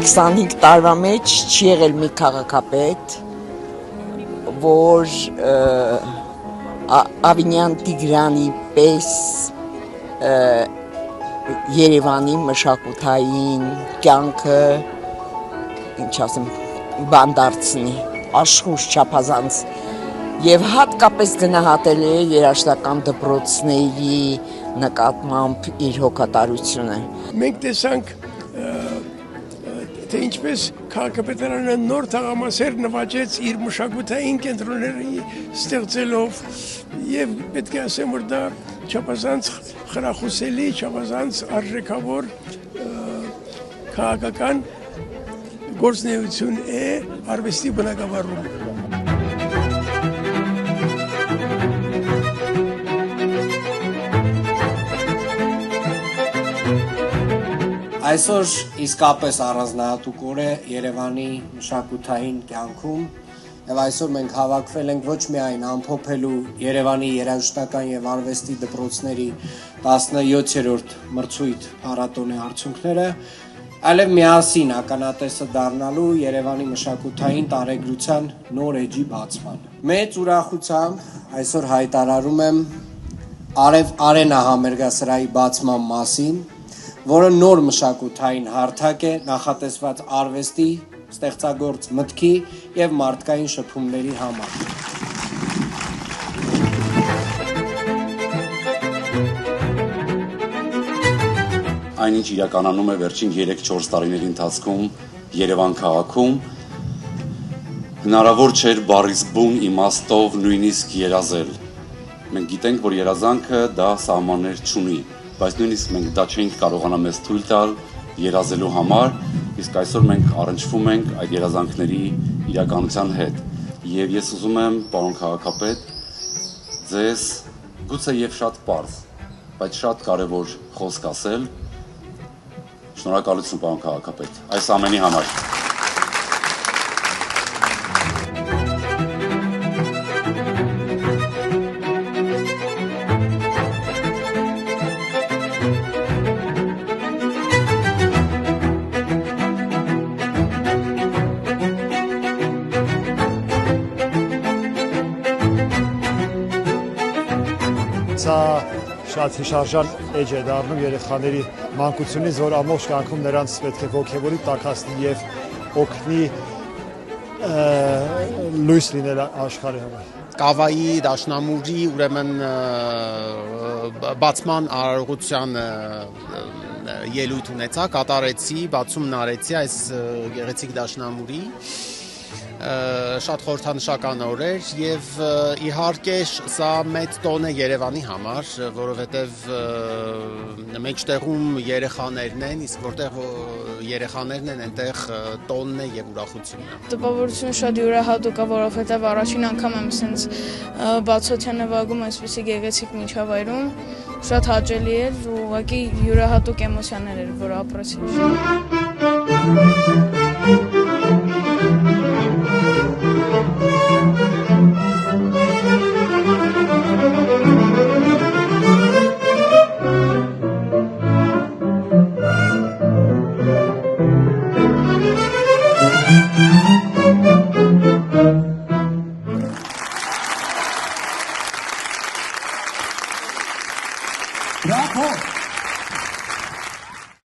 25 տարվա մեջ չի եղել մի քաղաքապետ, որ Ավինյան Տիգրանի պես Երևանի մշակութային կյանքը, ինչ ասեմ, բան դարձնի, աշխույժ չափազանց եւ հատկապես գնահատել է երաժշտական դպրոցների նկատմամբ իր հոգատարությունը։ Մենք տեսանք, թե ինչպես քաղաքապետարանը նոր թաղամասեր նվաճեց իր մշակութային կենտրոնների ստեղծելով եւ պետք է ասեմ, որ դա չափազանց խրախուսելի, չափազանց արժեքավոր քաղաքական գործունեություն է արվեստի բնագավառում։ Այսօր իսկապես առանձնահատուկ է Երևանի մշակութային կյանքում եւ այսօր մենք հավաքվել ենք ոչ միայն ամփոփելու Երևանի երաժշտական եւ արվեստի դպրոցների 17-րդ մրցույթ փառատոնի արդյունքները, այլև միասին ականատեսը դառնալու Երևանի մշակութային տարեգրության նոր էջի բացման։ Մեծ ուրախությամբ այսօր հայտարարում եմ Արենա համերգասրահի բացման մասին, որը նոր մշակութային հարթակ է նախատեսված արվեստի, ստեղծագործ մտքի եւ մարդկային շփումների համար։ Այնինչ իրականանում է վերջին 3-4 տարիների ընթացքում Երևան քաղաքում, հնարավոր չէր բառից բուն իմաստով նույնիսկ երազել։ Մենք գիտենք, որ երազանքը դա սահմաններ չունի, բայց նույնիսկ մենք դա չենք կարողանա մեզ թույլ տալ երազելու համար, իսկ այսօր մենք առնչվում ենք այդ երազանքների իրականության հետ։ Եվ ես ուզում եմ, պարոն քաղաքապետ, ձեզ գուցե եւ շատ պարզ, բայց շատ կարևոր խոսք ասել։ Շնորհակալություն, պարոն քաղաքապետ, այս ամենի համար։ Սա շատ հիշարժան էջ է դառնում երեխաների մանկությունից, որ ամբողջ կյանքում նրանց պետք է ոգևորի, տաքացնի եւ օգնի լույս լինել աշխարհի համար։ Կավայի դաշնամուրի ուրեմն բացման արարողության ելույթ ունեցա, կատարեցի, բացումն արեցի այս գեղեցիկ դաշնամուրի, շատ խորհրդանշական օր էր եւ իհարկե սա մեծ տոն է Երևանի համար, որովհետեւ մեջտեղում երեխաներն են, իսկ որտեղ երեխաներն են, այնտեղ տոնն է եւ ուրախությունն է։ Տպավորությունը շատ յուրահատուկ է, որովհետեւ առաջին անգամ եմ սենց բացօթյա նվագում այսպիսի գեղեցիկ միջավայրում, շատ հաճելի էր ու ուղղակի յուրահատուկ էմոցիաներ էր, որ ապրեցի։ Bravo!